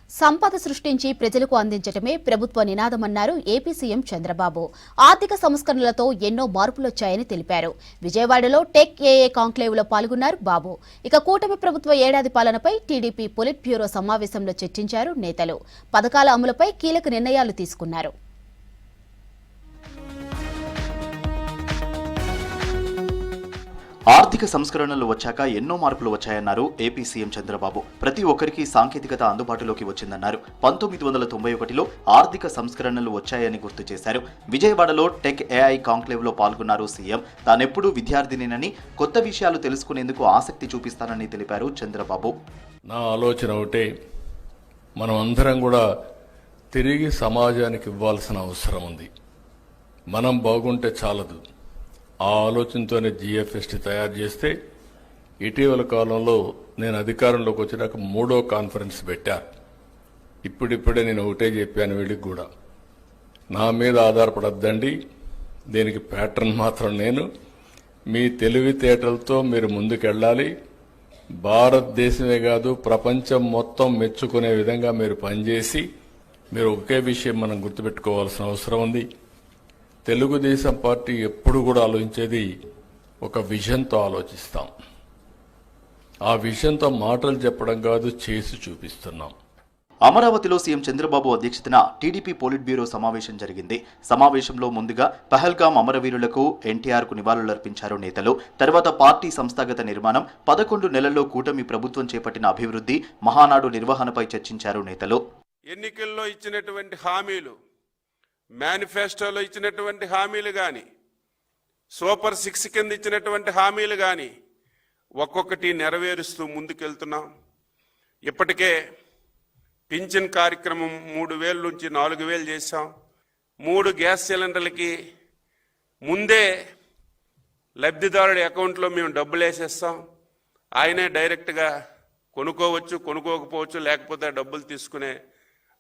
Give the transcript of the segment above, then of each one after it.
సంపద సృష్టించి ప్రజలకు అందించటమే ప్రభుత్వ నినాదమన్నారు ఏపీ సీఎం చంద్రబాబు. ఆర్థిక సంస్కరణలతో ఎన్నో మార్పులొచ్చాయని తెలిపారు. విజయవాడలో టెక్ ఏఏ కాంక్లేవ్లో పాల్గొన్నారు బాబు. ఇక కూటమి ప్రభుత్వ ఏడాది పాలనపై టీడీపీ పొలిట్ బ్యూరో సమావేశంలో చర్చించారు నేతలు. పథకాల అమలుపై కీలక నిర్ణయాలు తీసుకున్నారు. ఆర్థిక సంస్కరణలు వచ్చాక ఎన్నో మార్పులు వచ్చాయన్నారు ఏపీ సీఎం చంద్రబాబు. ప్రతి ఒక్కరికి సాంకేతికత అందుబాటులోకి వచ్చిందన్నారు. 1991లో ఆర్థిక సంస్కరణలు వచ్చాయని గుర్తు చేశారు. విజయవాడలో టెక్ ఏఐ కాంక్లేవ్లో పాల్గొన్నారు సీఎం. తానెప్పుడూ విద్యార్థినినని, కొత్త విషయాలు తెలుసుకునేందుకు ఆసక్తి చూపిస్తానని తెలిపారు చంద్రబాబు. నా ఆలోచన ఒకటే, మనం అందరం కూడా తిరిగి సమాజానికి ఇవ్వాల్సిన అవసరం ఉంది. మనం బాగుంటే చాలదు. ఆ ఆలోచనతోనే జిఎఫ్ఎస్టీ తయారు చేస్తే ఇటీవల కాలంలో నేను అధికారంలోకి వచ్చినాక 3వ కాన్ఫరెన్స్ పెట్టాను. ఇప్పుడిప్పుడే నేను ఒకటే చెప్పాను వీళ్ళకి కూడా, నా మీద ఆధారపడద్దండి, దీనికి ప్యాటర్న్ మాత్రం నేను. మీ తెలివితేటలతో మీరు ముందుకెళ్ళాలి. భారతదేశమే కాదు ప్రపంచం మొత్తం మెచ్చుకునే విధంగా మీరు పనిచేసి, మీరు ఒకే విషయం మనం గుర్తుపెట్టుకోవాల్సిన అవసరం ఉంది. తెలుగుదేశం పార్టీ ఎప్పుడు కూడా ఆలోచించేది ఒక విజన్తో ఆలోచిస్తాం. ఆ విజన్తో మాటలు చెప్పడం కాదు, చేసి చూపిస్తున్నాం. అమరావతిలో సీఎం చంద్రబాబు అధ్యక్షతన టీడీపీ పొలిట్ బ్యూరో సమావేశం జరిగింది. సమావేశంలో ముందుగా పహల్గాం అమరవీరులకు ఎన్టీఆర్కు నివాళులర్పించారు నేతలు. తర్వాత పార్టీ సంస్థాగత నిర్మాణం, 11 నెలల్లో కూటమి ప్రభుత్వం చేపట్టిన అభివృద్ధి, మహానాడు నిర్వహణపై చర్చించారు నేతలు. ఎన్నికల్లో ఇచ్చినటువంటి హామీలు, మేనిఫెస్టోలో ఇచ్చినటువంటి హామీలు కానీ, సూపర్ 6 కింద ఇచ్చినటువంటి హామీలు కానీ ఒక్కొక్కటి నెరవేరుస్తూ ముందుకెళ్తున్నాం. ఇప్పటికే పింఛన్ కార్యక్రమం 3,000 నుంచి 4,000 చేశాం. 3 గ్యాస్ సిలిండర్లకి ముందే లబ్ధిదారుడి అకౌంట్లో మేము డబ్బులు వేసేస్తాం. ఆయనే డైరెక్ట్గా కొనుక్కోవచ్చు, కొనుక్కోకపోవచ్చు, లేకపోతే డబ్బులు తీసుకునే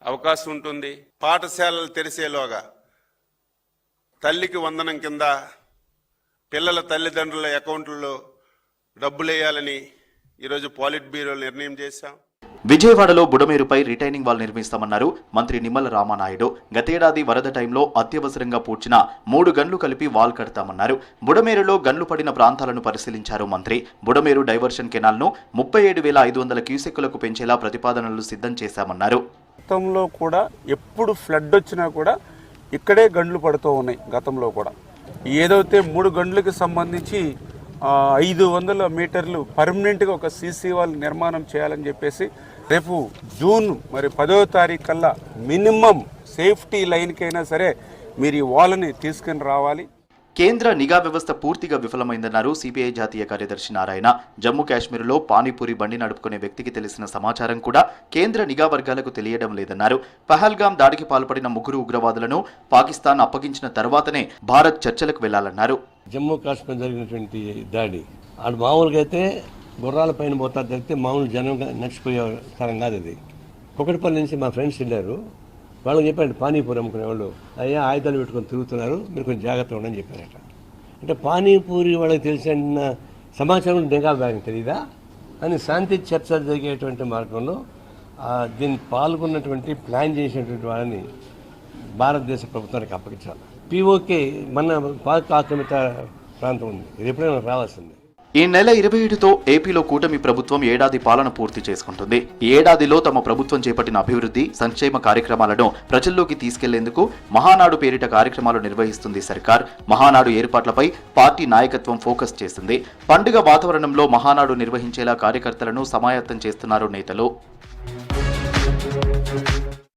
అవకాశం ఉంటుంది. పాఠశాలలు తెరిసేలోగా తల్లికి వందనం కింద పిల్లల తల్లిదండ్రుల అకౌంట్లలో డబ్బులు వేయాలని ఈరోజు పాలిట్ బ్యూరో నిర్ణయం చేశాం. విజయవాడలో బుడమేరుపై రిటైనింగ్ వాల్ నిర్మిస్తామన్నారు మంత్రి నిమ్మల రామానాయుడు. గతేడాది వరద టైంలో అత్యవసరంగా పూడ్చిన 3 గన్లు కలిపి వాల్ కడతామన్నారు. బుడమేరులో గన్లు పడిన ప్రాంతాలను పరిశీలించారు మంత్రి. బుడమేరు డైవర్షన్ కెనాల్ను 37,500 క్యూసెక్కులకు పెంచేలా ప్రతిపాదనలు సిద్ధం చేశామన్నారు. గతంలో కూడా ఎప్పుడు ఫ్లడ్ వచ్చినా కూడా ఇక్కడే గండ్లు పడుతూ ఉన్నాయి. గతంలో కూడా ఏదైతే 3 గంటలకు సంబంధించి 500 మీటర్లు పర్మనెంట్గా ఒక సీసీ వాల్ నిర్మాణం చేయాలని చెప్పేసి రేపు జూన్ 10వ తారీఖు కల్లా మినిమం సేఫ్టీ లైన్కైనా సరే మీరు ఈ వాల్ని తీసుకుని రావాలి. కేంద్ర నిఘా వ్యవస్థ పూర్తిగా విఫలమైందన్నారు సిపిఐ జాతీయ కార్యదర్శి నారాయణ. జమ్మూ కాశ్మీర్లో పానీపూరి బండి నడుపుకునే వ్యక్తికి తెలిసిన సమాచారం కూడా కేంద్ర నిఘా వర్గాలకు తెలియడం లేదన్నారు. పహల్గాం దాడికి పాల్పడిన 3 ఉగ్రవాదులను పాకిస్తాన్ అప్పగించిన తర్వాతనే భారత్ చర్చలకు వెళ్లాలన్నారు. జమ్మూ కాశ్మీర్ జరిగినటువంటి దాడి అది మామూలుగా అయితే గుర్రాల పైన పోతా జరిగితే మామూలు జనం నడిచిపోయే స్థలం కాదు అది. కుకటిపల్లి నుంచి మా ఫ్రెండ్స్ వెళ్ళారు. వాళ్ళకి చెప్పాడు పానీపూరి అమ్ముకునే వాళ్ళు, అయ్యా ఆయుధాలు పెట్టుకొని తిరుగుతున్నారు, మీరు కొంచెం జాగ్రత్తగా ఉండని చెప్పారట. అంటే పానీపూరి వాళ్ళకి తెలిసిన సమాచారం నిఘా బ్యాగ్ తెలీదా అని శాంతి చర్చలు జరిగేటువంటి మార్గంలో దీన్ని పాల్గొన్నటువంటి ప్లాన్ చేసినటువంటి వాళ్ళని భారతదేశ ప్రభుత్వానికి అప్పగించాలి. పీఓకే మన పాక్ ఆక్రమిత ప్రాంతం ఉంది, ఇది ఎప్పుడైనా రావాల్సింది. ఈ నెల 27తో ఏపీలో కూటమి ప్రభుత్వం ఏడాది పాలన పూర్తి చేసుకుంటుంది. ఈ ఏడాదిలో తమ ప్రభుత్వం చేపట్టిన అభివృద్ధి, సంక్షేమ కార్యక్రమాలను ప్రజల్లోకి తీసుకెళ్లేందుకు మహానాడు పేరిట కార్యక్రమాలు నిర్వహిస్తుంది సర్కార్. మహానాడు ఏర్పాట్లపై పార్టీ నాయకత్వం ఫోకస్ చేసింది. పండుగ వాతావరణంలో మహానాడు నిర్వహించేలా కార్యకర్తలను సమాయత్తం చేస్తున్నారు నేతలు.